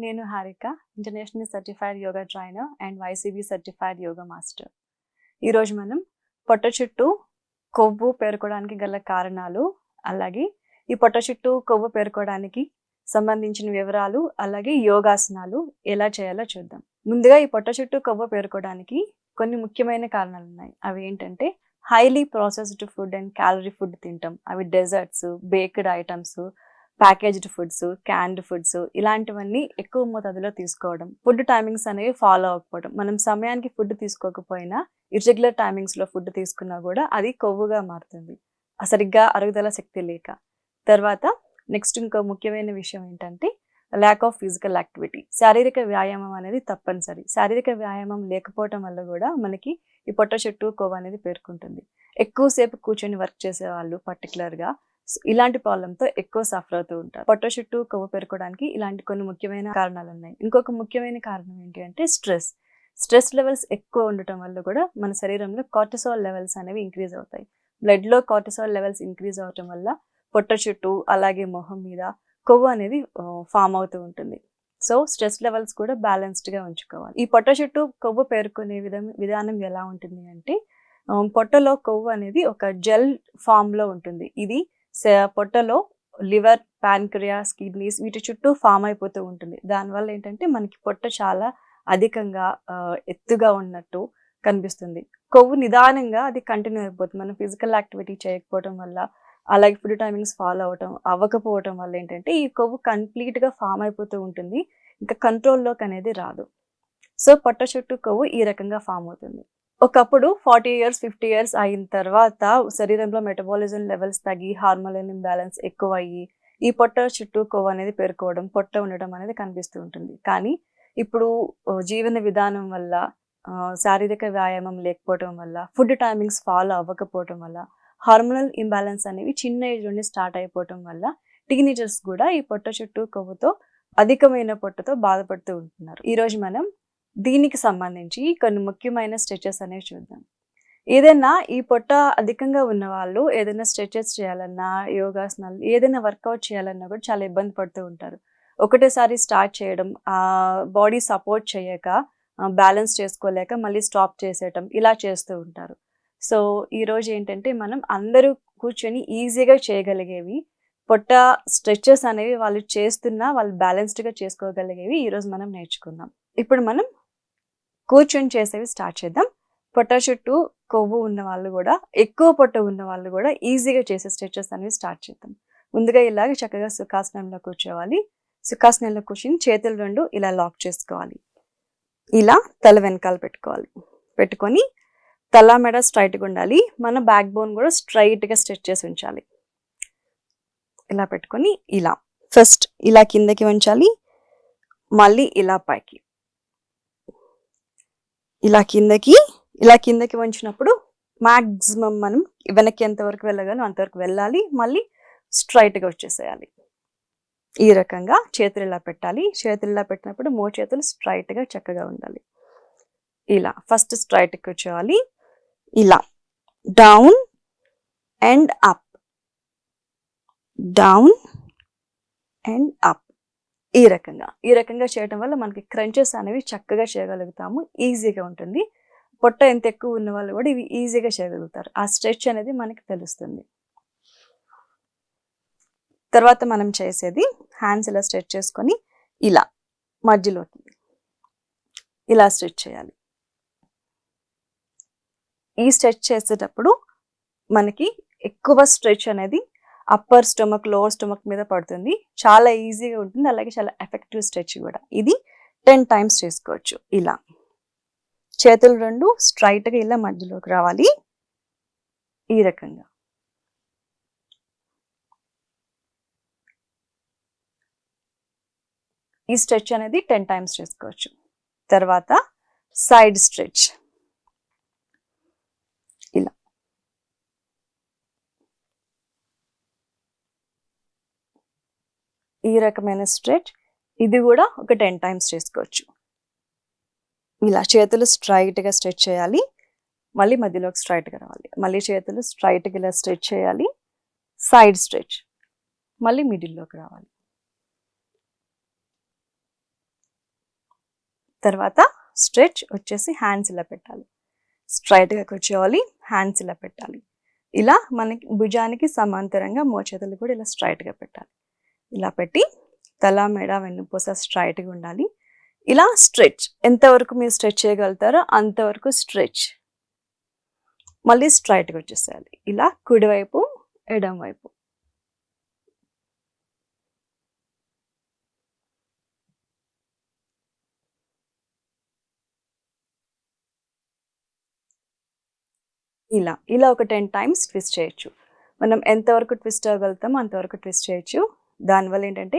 నేను Harika, international certified yoga trainer and YCB certified yoga master. ఈరోజు మనం పొట్ట చుట్టూ కొవ్వు పేరుకోవడానికి గల కారణాలు, అలాగే ఈ పొట్ట చుట్టూ కొవ్వు పేరుకోవడానికి సంబంధించిన వివరాలు, అలాగే యోగాసనాలు ఎలా చేయాలో చూద్దాం. ముందుగా ఈ పొట్ట చుట్టూ కొవ్వు పేరుకోవడానికి కొన్ని ముఖ్యమైన కారణాలు ఉన్నాయి. అవి ఏంటంటే highly processed food and calorie food తింటాం. అవి desserts, baked items, packaged foods, canned foods, ఇలాంటివన్నీ ఎక్కువ మోతాదులో తీసుకోవడం. ఫుడ్ టైమింగ్స్ అనేవి ఫాలో అవ్వకపోవడం. మనం సమయానికి ఫుడ్ తీసుకోకపోయినా ఇర్రెగ్యులర్ టైమింగ్స్లో ఫుడ్ తీసుకున్నా కూడా అది కొవ్వుగా మారుతుంది, సరిగ్గా అరుగుదల శక్తి లేక. తర్వాత నెక్స్ట్ ఇంకో ముఖ్యమైన విషయం ఏంటంటే ల్యాక్ ఆఫ్ ఫిజికల్ యాక్టివిటీ. శారీరక వ్యాయామం అనేది తప్పనిసరి. శారీరక వ్యాయామం లేకపోవటం వల్ల కూడా మనకి ఈ పొట్ట చుట్టూ కొవ్వు అనేది పేరుకుంటుంది. ఎక్కువసేపు కూర్చొని వర్క్ చేసే వాళ్ళు పర్టికులర్గా ఇలాంటి ప్రాబ్లంతో ఎక్కువ సఫర్ అవుతూ ఉంటారు. పొట్ట చుట్టూ కొవ్వు పెరుకోవడానికి ఇలాంటి కొన్ని ముఖ్యమైన కారణాలు ఉన్నాయి. ఇంకొక ముఖ్యమైన కారణం ఏంటి అంటే స్ట్రెస్ లెవెల్స్ ఎక్కువ ఉండటం వల్ల కూడా మన శరీరంలో కార్టిసాల్ లెవెల్స్ అనేవి ఇంక్రీజ్ అవుతాయి. బ్లడ్లో కార్టిసాల్ లెవెల్స్ ఇంక్రీజ్ అవటం వల్ల పొట్ట చుట్టూ అలాగే మొహం మీద కొవ్వు అనేది ఫామ్ అవుతూ ఉంటుంది. సో స్ట్రెస్ లెవెల్స్ కూడా బ్యాలెన్స్డ్గా ఉంచుకోవాలి. ఈ పొట్ట చుట్టూ కొవ్వు పేరుకునే విధానం ఎలా ఉంటుంది అంటే పొట్టలో కొవ్వు అనేది ఒక జెల్ ఫామ్లో ఉంటుంది. ఇది పొట్టలో లివర్, ప్యాన్క్రియాస్, కిడ్నీస్ వీటి చుట్టూ ఫామ్ అయిపోతూ ఉంటుంది. దానివల్ల ఏంటంటే మనకి పొట్ట చాలా అధికంగా ఎత్తుగా ఉన్నట్టు కనిపిస్తుంది. కొవ్వు నిదానంగా అది కంటిన్యూ అయిపోతుంది. మనం ఫిజికల్ యాక్టివిటీ చేయకపోవడం వల్ల, అలాగే ఫుడ్ టైమింగ్స్ ఫాలో అవ్వకపోవటం వల్ల ఏంటంటే ఈ కొవ్వు కంప్లీట్గా ఫామ్ అయిపోతూ ఉంటుంది. ఇంకా కంట్రోల్లోకి అనేది రాదు. సో పొట్ట చుట్టూ కొవ్వు ఈ రకంగా ఫామ్ అవుతుంది. ఒకప్పుడు 40 years 50 years అయిన తర్వాత శరీరంలో మెటబాలిజం లెవెల్స్ తగ్గి హార్మోనల్ ఇంబ్యాలెన్స్ ఎక్కువ అయ్యి ఈ పొట్ట చుట్టూ కొవ్వు అనేది పేరుకోవడం, పొట్ట ఉండడం అనేది కనిపిస్తూ ఉంటుంది. కానీ ఇప్పుడు జీవన విధానం వల్ల, శారీరక వ్యాయామం లేకపోవడం వల్ల, ఫుడ్ టైమింగ్స్ ఫాలో అవ్వకపోవడం వల్ల, హార్మోనల్ ఇంబ్యాలెన్స్ అనేవి చిన్న ఏజ్ నుండి స్టార్ట్ అయిపోవడం వల్ల టీనేజర్స్ కూడా ఈ పొట్ట చుట్టూ కొవ్వుతో అధికమైన పొట్టతో బాధపడుతూ ఉంటున్నారు. ఈరోజు మనం దీనికి సంబంధించి కొన్ని ముఖ్యమైన స్ట్రెచెస్ అనేవి చూద్దాం. ఏదైనా ఈ పొట్ట అధికంగా ఉన్న వాళ్ళు ఏదైనా స్ట్రెచెస్ చేయాలన్నా, యోగాసనాలు ఏదైనా వర్కౌట్ చేయాలన్నా కూడా చాలా ఇబ్బంది పడుతూ ఉంటారు. ఒకటేసారి స్టార్ట్ చేయడం, బాడీ సపోర్ట్ చేయక, బ్యాలెన్స్ చేసుకోలేక మళ్ళీ స్టాప్ చేసేయటం ఇలా చేస్తూ ఉంటారు. సో ఈరోజు ఏంటంటే మనం అందరూ కూర్చొని ఈజీగా చేయగలిగేవి పొట్ట స్ట్రెచెస్ అనేవి వాళ్ళు చేస్తున్నా వాళ్ళు బ్యాలెన్స్డ్గా చేసుకోగలిగేవి ఈరోజు మనం నేర్చుకుందాం. ఇప్పుడు మనం కూర్చొని చేసేవి స్టార్ట్ చేద్దాం. పొట్ట చుట్టూ కొవ్వు ఉన్న వాళ్ళు కూడా, ఎక్కువ పొట్ట ఉన్న వాళ్ళు కూడా ఈజీగా చేసే స్ట్రెచెస్ అనేవి స్టార్ట్ చేద్దాం. ముందుగా ఇలాగ చక్కగా సుఖాసనంలో కూర్చోవాలి. సుఖాసనంలో కూర్చొని చేతులు రెండు ఇలా లాక్ చేసుకోవాలి. ఇలా తల వెనకాల పెట్టుకొని తల మెడ స్ట్రైట్గా ఉండాలి. మన బ్యాక్ బోన్ కూడా స్ట్రైట్గా స్ట్రెచ్ చేసి ఉంచాలి. ఇలా పెట్టుకొని ఇలా ఫస్ట్ ఇలా కిందకి వంచాలి, మళ్ళీ ఇలా పైకి, ఇలా కిందకి వంచినప్పుడు మ్యాక్సిమం మనం వెనక్కి ఎంతవరకు వెళ్ళగలం అంతవరకు వెళ్ళాలి, మళ్ళీ స్ట్రైట్గా వచ్చేసేయాలి. ఈ రకంగా చేతులు ఇలా పెట్టాలి. చేతులు ఇలా పెట్టినప్పుడు చేతులు స్ట్రైట్గా చక్కగా ఉండాలి. ఇలా ఫస్ట్ స్ట్రైట్కి కూర్చోవాలి. ఇలా down and up, down and up. ఈ రకంగా చేయడం వల్ల మనకి క్రంచెస్ అనేవి చక్కగా చేయగలుగుతాము, ఈజీగా ఉంటుంది. పొట్ట ఎంత ఎక్కువ ఉన్న వాళ్ళు కూడా ఇవి ఈజీగా చేయగలుగుతారు. ఆ స్ట్రెచ్ అనేది మనకి తెలుస్తుంది. తర్వాత మనం చేసేది హ్యాండ్స్ ఇలా స్ట్రెచ్ చేసుకొని ఇలా మధ్యలోకి ఇలా స్ట్రెచ్ చేయాలి. ఈ స్ట్రెచ్ చేసేటప్పుడు మనకి ఎక్కువ స్ట్రెచ్ అనేది అప్పర్ స్టొమక్, లోవర్ స్టొమక్ మీద పడుతుంది. చాలా ఈజీగా ఉంటుంది, అలాగే చాలా ఎఫెక్టివ్ స్ట్రెచ్ కూడా. ఇది 10 times చేసుకోవచ్చు. ఇలా చేతులు రెండు స్ట్రైట్గా ఇలా మధ్యలోకి రావాలి. ఈ రకంగా ఈ స్ట్రెచ్ అనేది 10 times చేసుకోవచ్చు. తర్వాత సైడ్ స్ట్రెచ్, ఇలా ఈ రకమైన స్ట్రెచ్ ఇది కూడా ఒక 10 times చేసుకోవచ్చు. ఇలా చేతులు స్ట్రైట్గా స్ట్రెచ్ చేయాలి, మళ్ళీ మధ్యలోకి స్ట్రైట్గా రావాలి, మళ్ళీ చేతులు స్ట్రైట్గా ఇలా స్ట్రెచ్ చేయాలి, సైడ్ స్ట్రెచ్, మళ్ళీ మిడిల్లోకి రావాలి. తర్వాత స్ట్రెచ్ వచ్చేసి హ్యాండ్స్ ఇలా పెట్టాలి, స్ట్రైట్గా కూర్చోవాలి, హ్యాండ్స్ ఇలా పెట్టాలి. ఇలా మనకి భుజానికి సమాంతరంగా మోచేతులు కూడా ఇలా స్ట్రైట్గా పెట్టాలి. ఇలా పెట్టి తల మెడ వెన్నుపూస స్ట్రైట్గా ఉండాలి. ఇలా స్ట్రెచ్ ఎంతవరకు మీరు స్ట్రెచ్ చేయగలుగుతారో అంతవరకు స్ట్రెచ్, మళ్ళీ స్ట్రైట్గా వచ్చేసేయాలి. ఇలా కుడివైపు ఎడం వైపు. ఇలా ఇలా ఒక 10 టైమ్స్ ట్విస్ట్ చేయొచ్చు. మనం ఎంతవరకు ట్విస్ట్ అవ్వగలుగుతామో అంతవరకు ట్విస్ట్ చేయొచ్చు. దానివల్ల ఏంటంటే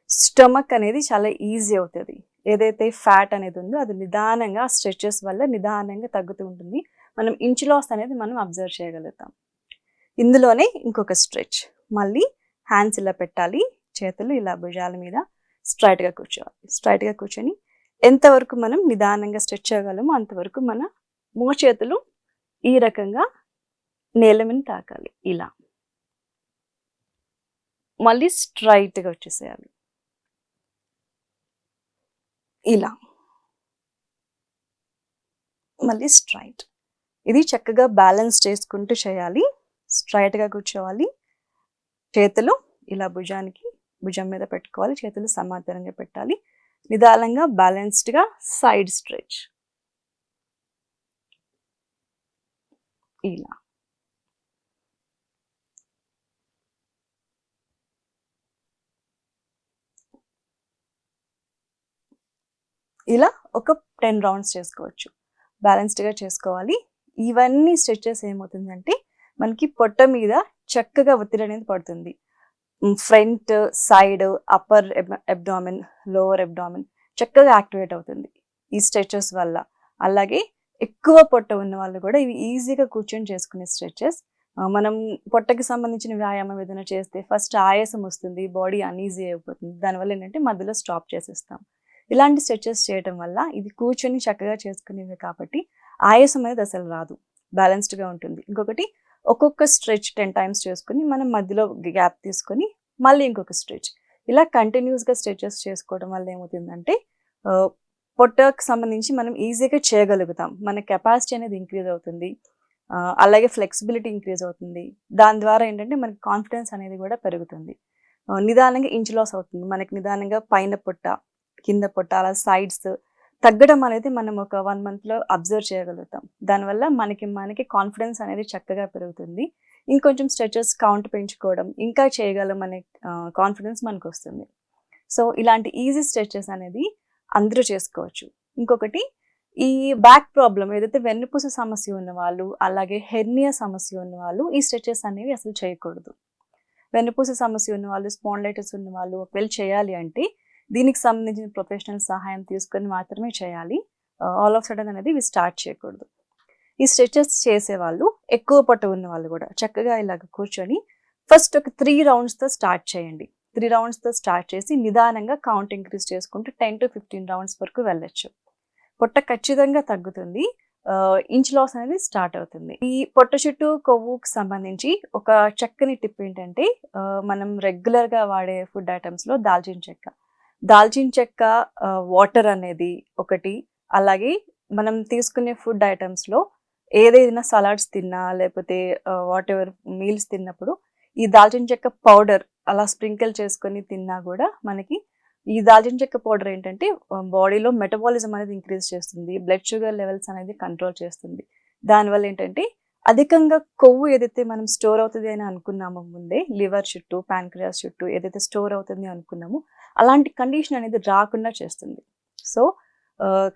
స్టమక్ అనేది చాలా ఈజీ అవుతుంది. ఏదైతే ఫ్యాట్ అనేది ఉందో అది నిదానంగా స్ట్రెచెస్ వల్ల నిదానంగా తగ్గుతూ ఉంటుంది. మనం ఇంచ్ లాస్ అనేది మనం అబ్జర్వ్ చేయగలుగుతాం. ఇందులోనే ఇంకొక స్ట్రెచ్, మళ్ళీ హ్యాండ్స్ ఇలా పెట్టాలి, చేతులు ఇలా భుజాల మీద స్ట్రైట్గా కూర్చోవాలి. స్ట్రైట్గా కూర్చొని ఎంతవరకు మనం నిదానంగా స్ట్రెచ్ చేయగలమో అంతవరకు మన మోచేతులు ఈ రకంగా నేల మీద తాకాలి. ఇలా మళ్ళీ స్ట్రైట్గా వచ్చేసేయాలి. ఇలా మళ్ళీ స్ట్రైట్. ఇది చక్కగా బ్యాలెన్స్ చేసుకుంటూ చేయాలి. స్ట్రైట్గా కూర్చోవాలి, చేతులు ఇలా భుజం మీద పెట్టుకోవాలి, చేతులు సమాంతరంగా పెట్టాలి. నిదానంగా బ్యాలెన్స్డ్గా సైడ్ స్ట్రెచ్. ఇలా ఇలా ఒక 10 రౌండ్స్ చేసుకోవచ్చు. బ్యాలెన్స్డ్గా చేసుకోవాలి. ఇవన్నీ స్ట్రెచెస్ ఏమవుతుందంటే మనకి పొట్ట మీద చక్కగా ఒత్తిడి అనేది పడుతుంది. Front, side, upper abdomen, lower abdomen చక్కగా యాక్టివేట్ అవుతుంది ఈ స్ట్రెచెస్ వల్ల. అలాగే ఎక్కువ పొట్ట ఉన్న వాళ్ళు కూడా ఇవి ఈజీగా కూర్చొని చేసుకునే స్ట్రెచెస్. మనం పొట్టకి సంబంధించిన వ్యాయామం ఏదైనా చేస్తే ఫస్ట్ ఆయాసం వస్తుంది, బాడీ అన్ఈజీ అయిపోతుంది. దానివల్ల ఏంటంటే మధ్యలో స్టాప్ చేసేస్తాం. ఇలాంటి స్ట్రెచెస్ చేయడం వల్ల ఇది కూర్చొని చక్కగా చేసుకునేవి కాబట్టి ఆయాసం అనేది అసలు రాదు, బ్యాలెన్స్డ్గా ఉంటుంది. ఇంకొకటి ఒక్కొక్క స్ట్రెచ్ 10 టైమ్స్ చేసుకుని మనం మధ్యలో గ్యాప్ తీసుకొని మళ్ళీ ఇంకొక స్ట్రెచ్, ఇలా కంటిన్యూస్గా స్ట్రెచెస్ చేసుకోవడం వల్ల ఏమవుతుందంటే పొట్టకు సంబంధించి మనం ఈజీగా చేయగలుగుతాం. మన కెపాసిటీ అనేది ఇంక్రీజ్ అవుతుంది, అలాగే ఫ్లెక్సిబిలిటీ ఇంక్రీజ్ అవుతుంది. దాని ద్వారా ఏంటంటే మనకి కాన్ఫిడెన్స్ అనేది కూడా పెరుగుతుంది. నిదానంగా ఇంచ్ లాస్ అవుతుంది. మనకి నిదానంగా పైన పొట్ట, కింద పొట్ట, అలా సైడ్స్ తగ్గడం అనేది మనం ఒక 1 monthలో అబ్జర్వ్ చేయగలుగుతాం. దానివల్ల మనకి కాన్ఫిడెన్స్ అనేది చక్కగా పెరుగుతుంది. ఇంకొంచెం స్ట్రెచెస్ కౌంట్ పెంచుకోవడం, ఇంకా చేయగలం అనే కాన్ఫిడెన్స్ మనకు వస్తుంది. సో ఇలాంటి ఈజీ స్ట్రెచెస్ అనేది అందరూ చేసుకోవచ్చు. ఇంకొకటి, ఈ బ్యాక్ ప్రాబ్లం ఏదైతే వెన్నుపూస సమస్య ఉన్న వాళ్ళు, అలాగే హెర్నియా సమస్య ఉన్న వాళ్ళు ఈ స్ట్రెచెస్ అనేవి అసలు చేయకూడదు. వెన్నుపూస సమస్య ఉన్న వాళ్ళు, స్పాండిలైటిస్ ఉన్న వాళ్ళు ఒకవేళ చేయాలి అంటే దీనికి సంబంధించిన ప్రొఫెషనల్ సహాయం తీసుకొని మాత్రమే చేయాలి. ఆల్ ఆఫ్ సడన్ అనేది ఇవి స్టార్ట్ చేయకూడదు. ఈ స్ట్రెచెస్ చేసేవాళ్ళు, ఎక్కువ పొట్ట ఉన్న వాళ్ళు కూడా చక్కగా ఇలాగ కూర్చొని ఫస్ట్ ఒక 3 రౌండ్స్తో స్టార్ట్ చేయండి. 3 రౌండ్స్తో స్టార్ట్ చేసి నిదానంగా కౌంట్ ఇంక్రీజ్ చేసుకుంటూ 10 to 15 రౌండ్స్ వరకు వెళ్ళొచ్చు. పొట్ట ఖచ్చితంగా తగ్గుతుంది, ఇంచ్ లాస్ అనేది స్టార్ట్ అవుతుంది. ఈ పొట్ట చుట్టూ కొవ్వుకు సంబంధించి ఒక చక్కని టిప్ ఏంటంటే మనం రెగ్యులర్గా వాడే ఫుడ్ ఐటమ్స్లో దాల్చిన చెక్క వాటర్ అనేది ఒకటి. అలాగే మనం తీసుకునే ఫుడ్ ఐటమ్స్లో ఏదైనా సలాడ్స్ తిన్నా లేకపోతే వాట్ ఎవర్ మీల్స్ తిన్నప్పుడు ఈ దాల్చిన చెక్క పౌడర్ అలా స్ప్రింకిల్ చేసుకొని తిన్నా కూడా మనకి ఈ దాల్చిన చెక్క పౌడర్ ఏంటంటే బాడీలో మెటబాలిజం అనేది ఇంక్రీజ్ చేస్తుంది, బ్లడ్ షుగర్ లెవెల్స్ అనేది కంట్రోల్ చేస్తుంది. దానివల్ల ఏంటంటే అధికంగా కొవ్వు ఏదైతే మనం స్టోర్ అవుతుంది అని అనుకున్నామో ముందే, లివర్ చుట్టూ, ప్యాన్క్రియాస్ చుట్టూ ఏదైతే స్టోర్ అవుతుంది అనుకున్నామో అలాంటి కండిషన్ అనేది రాకుండా చేస్తుంది. సో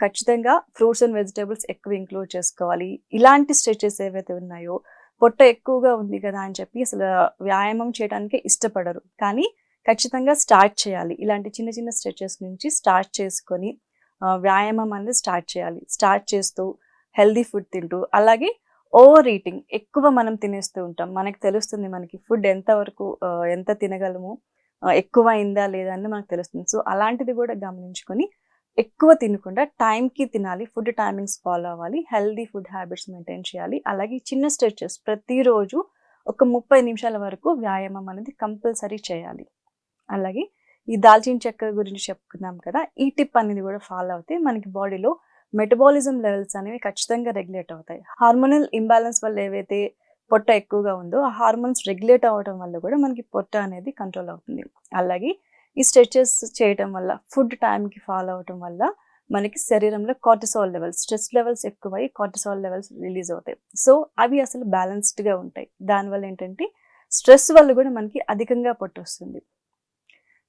ఖచ్చితంగా ఫ్రూట్స్ అండ్ వెజిటేబుల్స్ ఎక్కువ ఇంక్లూడ్ చేసుకోవాలి. ఇలాంటి స్ట్రెచెస్ ఏవైతే ఉన్నాయో, పొట్ట ఎక్కువగా ఉంది కదా అని చెప్పి అసలు వ్యాయామం చేయడానికి ఇష్టపడరు, కానీ ఖచ్చితంగా స్టార్ట్ చేయాలి. ఇలాంటి చిన్న చిన్న స్ట్రెచెస్ నుంచి స్టార్ట్ చేసుకొని వ్యాయామం అనేది స్టార్ట్ చేయాలి. స్టార్ట్ చేస్తూ హెల్దీ ఫుడ్ తింటూ, అలాగే ఓవర్ ఈటింగ్ ఎక్కువ మనం తినేస్తూ ఉంటాం. మనకి తెలుస్తుంది మనకి ఫుడ్ ఎంతవరకు ఎంత తినగలము, ఎక్కువ అయిందా లేదా అని మనకు తెలుస్తుంది. సో అలాంటిది కూడా గమనించుకొని ఎక్కువ తినకుండా టైంకి తినాలి, ఫుడ్ టైమింగ్స్ ఫాలో అవ్వాలి, హెల్దీ ఫుడ్ హ్యాబిట్స్ మెయింటైన్ చేయాలి. అలాగే చిన్న స్ట్రెచెస్ ప్రతిరోజు ఒక 30 నిమిషాల వరకు వ్యాయామం అనేది కంపల్సరీ చేయాలి. అలాగే ఈ దాల్చిన చెక్క గురించి చెప్పుకున్నాం కదా, ఈ టిప్ అనేది కూడా ఫాలో అవుతే మనకి బాడీలో మెటబాలిజం లెవెల్స్ అనేవి ఖచ్చితంగా రెగ్యులేట్ అవుతాయి. హార్మోనల్ ఇంబ్యాలెన్స్ వల్ల ఏవైతే పొట్ట ఎక్కువగా ఉందో ఆ హార్మోన్స్ రెగ్యులేట్ అవ్వడం వల్ల కూడా మనకి పొట్ట అనేది కంట్రోల్ అవుతుంది. అలాగే ఈ స్ట్రెచెస్ చేయటం వల్ల, ఫుడ్ టైంకి ఫాలో అవటం వల్ల మనకి శరీరంలో కార్టిసాల్ లెవెల్స్, స్ట్రెస్ లెవెల్స్ ఎక్కువై కార్టిసాల్ లెవెల్స్ రిలీజ్ అవుతాయి. సో అవి అసలు బ్యాలెన్స్డ్గా ఉంటాయి. దానివల్ల ఏంటంటే స్ట్రెస్ వల్ల కూడా మనకి అధికంగా పొట్ట వస్తుంది.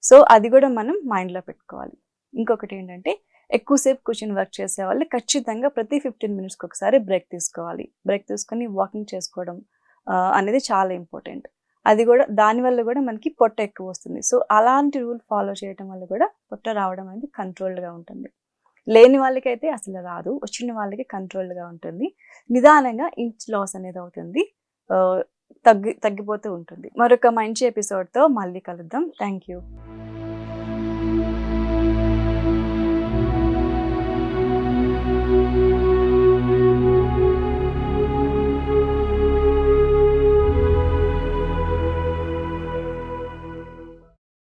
సో అది కూడా మనం మైండ్లో పెట్టుకోవాలి. ఇంకొకటి ఏంటంటే ఎక్కువసేపు కూర్చొని వర్క్ చేసే వాళ్ళు ఖచ్చితంగా ప్రతి 15 మినిట్స్కి ఒకసారి బ్రేక్ తీసుకోవాలి. బ్రేక్ తీసుకొని వాకింగ్ చేసుకోవడం అనేది చాలా ఇంపార్టెంట్. అది కూడా దానివల్ల కూడా మనకి పొట్ట ఎక్కువ వస్తుంది. సో అలాంటి రూల్ ఫాలో చేయడం వల్ల కూడా పొట్ట రావడం అనేది కంట్రోల్డ్గా ఉంటుంది. లేని వాళ్ళకైతే అసలు రాదు, వచ్చిన వాళ్ళకి కంట్రోల్డ్గా ఉంటుంది. నిదానంగా ఇంచ్ లాస్ అనేది అవుతుంది, తగ్గిపోతూ ఉంటుంది. మరొక మంచి ఎపిసోడ్తో మళ్ళీ కలుద్దాం. Thank you.